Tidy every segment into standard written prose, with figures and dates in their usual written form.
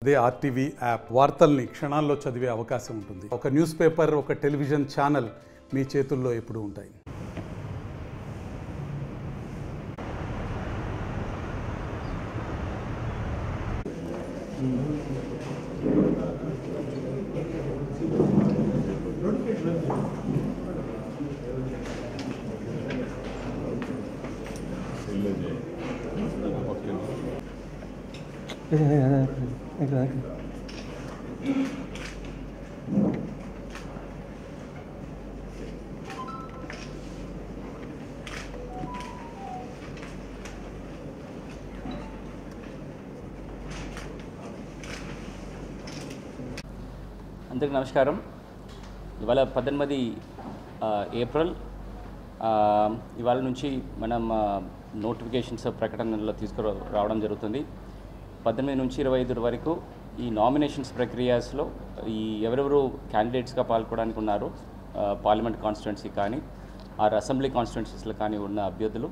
అదే RTV app వార్తల్ని క్షణాల్లో చదివే అవకాశం ఉంటుంది. ఒక న్యూస్ పేపర్, ఒక టెలివిజన్ ఛానల్ మీ చేతుల్లో ఎప్పుడూ ఉంటాయి. అందరికీ నమస్కారం. ఇవాళ 18 ఏప్రిల్ ఇవాళ నుంచి మనం నోటిఫికేషన్స్ ప్రకటనలో తీసుకురావడం జరుగుతుంది. 18 నుంచి 25 వరకు ఈ నామినేషన్స్ ప్రక్రియలో ఈ ఎవరెవరు క్యాండిడేట్స్గా పాల్గొనడానికి ఉన్నారు, పార్లమెంట్ కాన్స్టిట్యున్సీ కానీ ఆర్ అసెంబ్లీ కాన్స్టిట్యున్సీస్లో కానీ ఉన్న అభ్యర్థులు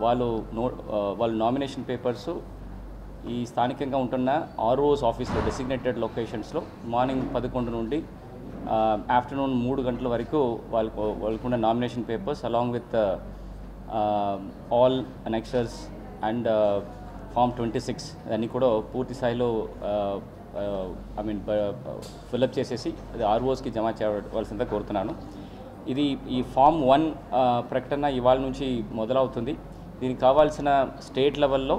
వాళ్ళు నామినేషన్ పేపర్స్ ఈ స్థానికంగా ఉంటున్న ఆర్ఓస్ ఆఫీస్లో డెసిగ్నేటెడ్ లొకేషన్స్లో మార్నింగ్ 11 నుండి ఆఫ్టర్నూన్ 3 గంటల వరకు వాళ్ళకున్న nomination papers along with all annexures and form 26 అన్నీ కూడా పూర్తి స్థాయిలో ఫిల్అప్ చేసేసి అది ఆర్ఓస్కి జమ చేయవలసిందిగా కోరుతున్నాను. ఈ ఫామ్ 1 ప్రకటన ఇవాళ నుంచి మొదలవుతుంది. దీనికి కావాల్సిన స్టేట్ లెవెల్లో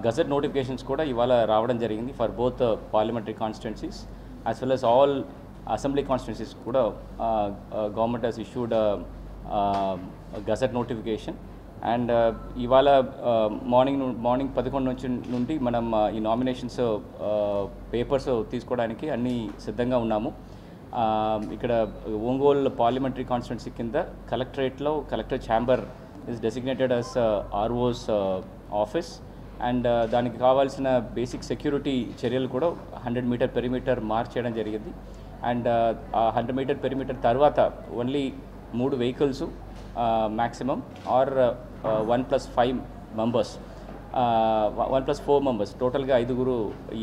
గజెట్ నోటిఫికేషన్స్ కూడా ఇవాళ రావడం జరిగింది for both parliamentary constituencies as well as all assembly constituencies కూడా government has issued gazette notification. And ఇవాళ మార్నింగ్ 11 నుండి మనం ఈ నామినేషన్స్ పేపర్స్ తీసుకోవడానికి అన్నీ సిద్ధంగా ఉన్నాము. ఇక్కడ ఒంగోలు పార్లమెంటరీ కాన్స్టిట్యున్సీ కింద collector chamber is designated as ROs office and దానికి కావాల్సిన బేసిక్ సెక్యూరిటీ చర్యలు కూడా 100 మీటర్ పెరిమీటర్ మార్క్ చేయడం జరిగింది. అండ్ ఆ 100 మీటర్ పెరిమీటర్ తర్వాత only 3 vehicles maximum or 1+5 members 1+4 members టోటల్గా 5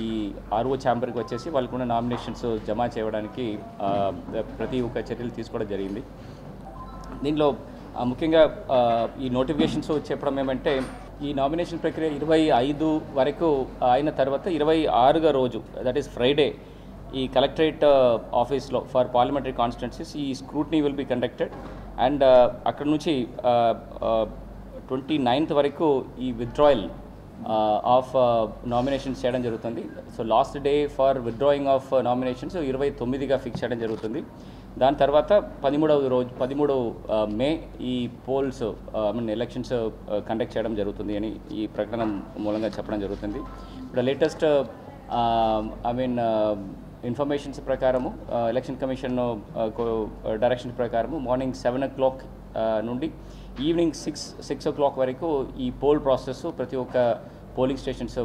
ఈ ఆర్ఓ ఛాంబర్కి వచ్చేసి వాళ్ళకున్న నామినేషన్స్ జమ చేయడానికి ప్రతి ఒక్క చర్యలు తీసుకోవడం జరిగింది. దీనిలో ముఖ్యంగా ఈ నోటిఫికేషన్స్ చెప్పడం ఏమంటే ఈ నామినేషన్ ప్రక్రియ 25 వరకు అయిన తర్వాత 26వ రోజు దట్ ఈస్ ఫ్రైడే ఈ కలెక్టరేట్ ఆఫీస్లో ఫర్ పార్లమెంటరీ కాన్స్టిట్యున్సీస్ ఈ scrutiny will be conducted and అక్కడ నుంచి 29th వరకు ఈ విత్డ్రాయల్ ఆఫ్ నామినేషన్స్ చేయడం జరుగుతుంది. So last day for withdrawing of nominations 29గా ఫిక్స్ చేయడం జరుగుతుంది. దాని తర్వాత 13 మే ఈ పోల్స్ ఎలక్షన్స్ కండక్ట్ చేయడం జరుగుతుంది అని ఈ ప్రకటన మూలంగా చెప్పడం జరుగుతుంది. ఇప్పుడు లేటెస్ట్ ఇన్ఫర్మేషన్స్ ప్రకారము ఎలక్షన్ కమిషన్ డైరెక్షన్ ప్రకారము మార్నింగ్ 7 o'clock నుండి ఈవినింగ్ 6 o'clock వరకు ఈ పోల్ ప్రాసెస్ ప్రతి ఒక్క పోలింగ్ స్టేషన్స్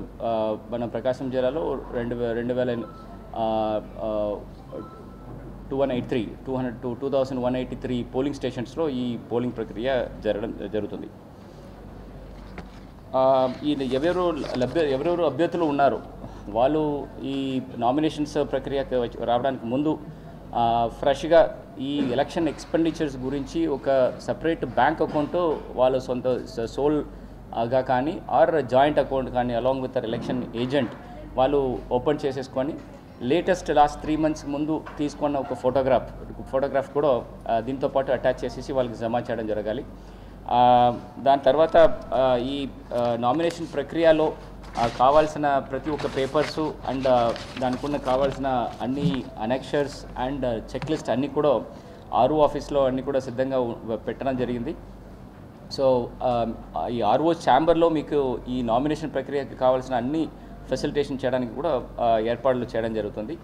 మన ప్రకాశం జిల్లాలో 2183 పోలింగ్ స్టేషన్స్లో ఈ పోలింగ్ ప్రక్రియ జరుగుతుంది. ఎవరెవరు అభ్యర్థులు ఉన్నారు వాళ్ళు ఈ నామినేషన్స్ ప్రక్రియకి రావడానికి ముందు ఫ్రెష్గా ఈ ఎలక్షన్ ఎక్స్పెండిచర్స్ గురించి ఒక సపరేట్ బ్యాంక్ అకౌంట్ వాళ్ళు సొంత సోల్గా కానీ ఆర్ జాయింట్ అకౌంట్ కానీ అలాంగ్ విత్ ఎలక్షన్ ఏజెంట్ వాళ్ళు ఓపెన్ చేసేసుకొని లాస్ట్ 3 months ముందు తీసుకున్న ఒక ఫోటోగ్రాఫ్ కూడా దీంతో పాటు అటాచ్ చేసేసి వాళ్ళకి జమ చేయడం జరగాలి. దాని తర్వాత ఈ నామినేషన్ ప్రక్రియలో కావాల్సిన ప్రతి ఒక్క పేపర్సు అండ్ దానికి కావాల్సిన అన్ని అనెక్షర్స్ అండ్ చెక్ లిస్ట్ అన్నీ కూడా ఆర్ఓ ఆఫీస్లో అన్నీ కూడా సిద్ధంగా పెట్టడం జరిగింది. సో ఈ ఆర్ఓ ఛాంబర్లో మీకు ఈ నామినేషన్ ప్రక్రియకి కావాల్సిన అన్ని ఫెసిలిటేషన్ చేయడానికి కూడా ఏర్పాట్లు చేయడం జరుగుతుంది.